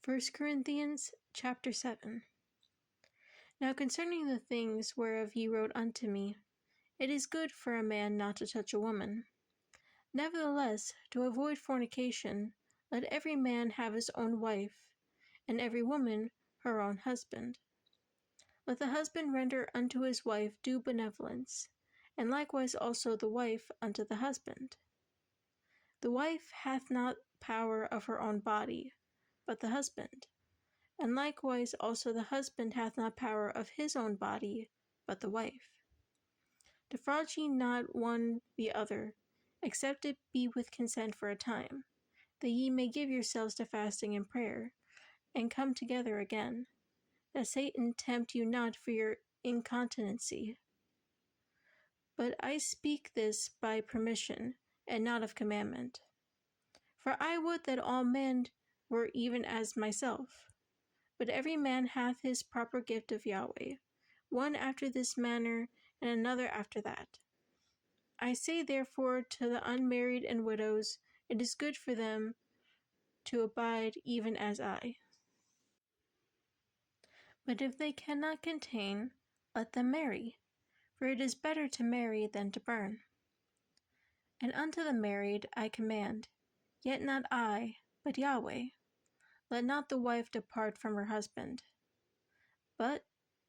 1 Corinthians chapter 7. Now concerning the things whereof ye wrote unto me, it is good for a man not to touch a woman. Nevertheless, to avoid fornication, let every man have his own wife, and every woman her own husband. Let the husband render unto his wife due benevolence, and likewise also the wife unto the husband. The wife hath not power of her own body, but the husband. And likewise also the husband hath not power of his own body, but the wife. Defraud ye not one the other, except it be with consent for a time, that ye may give yourselves to fasting and prayer, and come together again, that Satan tempt you not for your incontinency. But I speak this by permission, and not of commandment. For I would that all men were even as myself. But every man hath his proper gift of Yahweh, one after this manner, and another after that. I say therefore to the unmarried and widows, it is good for them to abide even as I. But if they cannot contain, let them marry, for it is better to marry than to burn. And unto the married I command, yet not I, but Yahweh, let not the wife depart from her husband. But,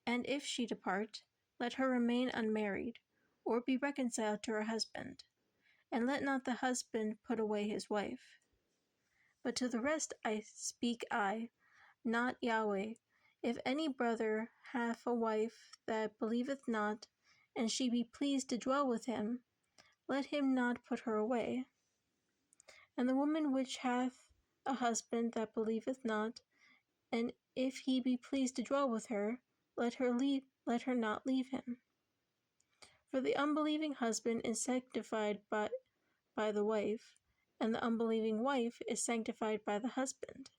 and if she depart, let her remain unmarried, or be reconciled to her husband, and let not the husband put away his wife. But to the rest I speak I, not Yahweh, if any brother hath a wife that believeth not, and she be pleased to dwell with him, let him not put her away. And the woman which hath a husband that believeth not, and if he be pleased to dwell with her, let her not leave him. For the unbelieving husband is sanctified by the wife, and the unbelieving wife is sanctified by the husband.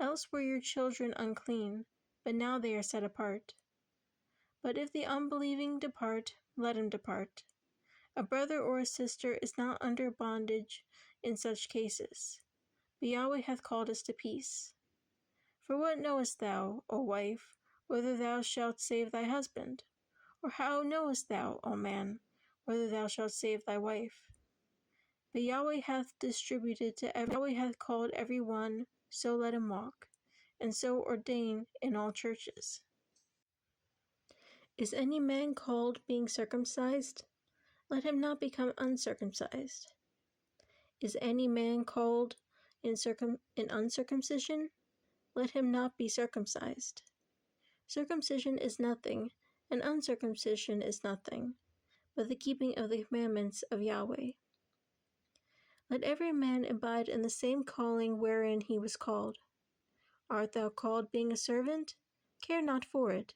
Else were your children unclean, but now they are set apart. But if the unbelieving depart, let him depart. A brother or a sister is not under bondage in such cases, but Yahweh hath called us to peace. For what knowest thou, O wife, whether thou shalt save thy husband? Or how knowest thou, O man, whether thou shalt save thy wife? But Yahweh hath Yahweh hath called every one, so let him walk, and so ordain in all churches. Is any man called being circumcised? Let him not become uncircumcised. Is any man called in uncircumcision? Let him not be circumcised. Circumcision is nothing, and uncircumcision is nothing, but the keeping of the commandments of Yahweh. Let every man abide in the same calling wherein he was called. Art thou called being a servant? Care not for it.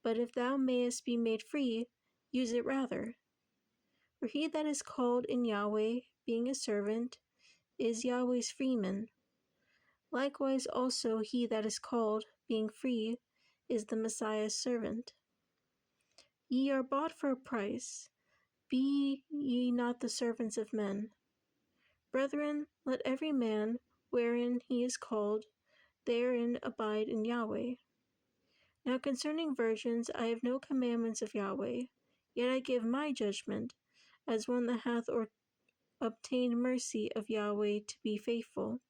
But if thou mayest be made free, use it rather. For he that is called in Yahweh, being a servant, is Yahweh's freeman. Likewise also he that is called, being free, is the Messiah's servant. Ye are bought for a price. Be ye not the servants of men. Brethren, let every man, wherein he is called, therein abide in Yahweh. Now concerning virgins I have no commandments of Yahweh, yet I give my judgment, as one that hath obtained mercy of Yahweh to be faithful.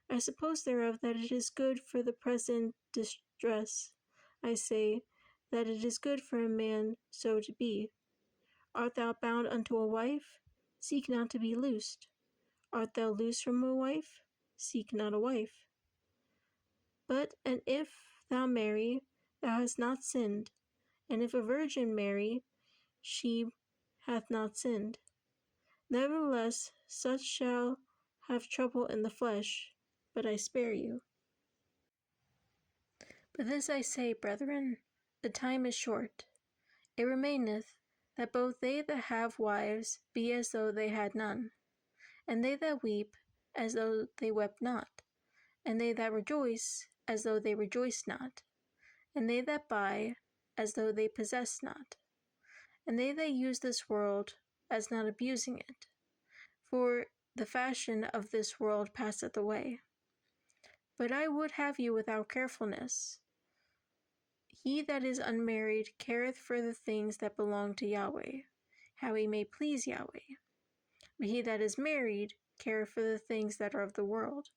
I suppose thereof that it is good for the present distress. I say, that it is good for a man so to be. Art thou bound unto a wife? Seek not to be loosed. Art thou loosed from a wife? Seek not a wife. But, and if thou marry, thou hast not sinned. And if a virgin marry, she hath not sinned. Nevertheless, such shall have trouble in the flesh, but I spare you. But this I say, brethren, the time is short. It remaineth, that both they that have wives be as though they had none, and they that weep, as though they wept not, and they that rejoice, as though they rejoiced not, and they that buy, as though they possessed not, and they that use this world, as not abusing it. For the fashion of this world passeth away. But I would have you without carefulness. He that is unmarried careth for the things that belong to Yahweh, how he may please Yahweh. But he that is married careth for the things that are of the world,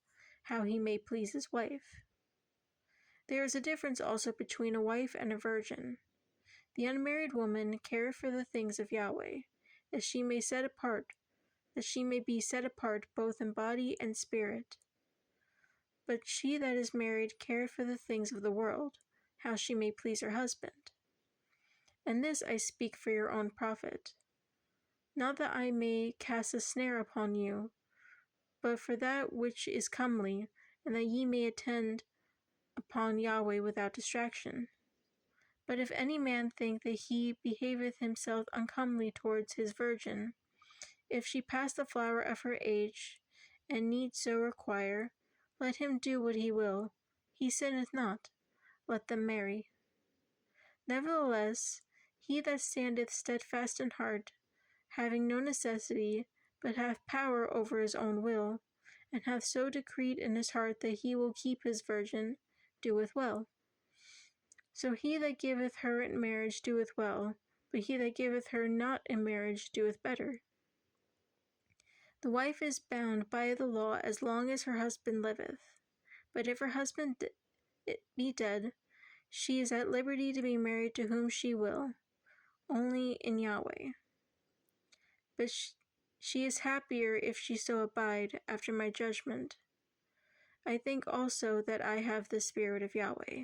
how he may please his wife. There is a difference also between a wife and a virgin. The unmarried woman careth for the things of Yahweh, that she may be set apart both in body and spirit. But she that is married careth for the things of the world, how she may please her husband. And this I speak for your own profit, not that I may cast a snare upon you, but for that which is comely, and that ye may attend upon Yahweh without distraction. But if any man think that he behaveth himself uncomely towards his virgin, if she pass the flower of her age, and need so require, let him do what he will, he sinneth not, let them marry. Nevertheless, he that standeth steadfast in heart, having no necessity, but hath power over his own will, and hath so decreed in his heart that he will keep his virgin, doeth well. So he that giveth her in marriage doeth well, but he that giveth her not in marriage doeth better. The wife is bound by the law as long as her husband liveth. But if her husband be dead, she is at liberty to be married to whom she will, only in Yahweh. But she is happier if she so abide after my judgment. I think also that I have the Spirit of Yahweh.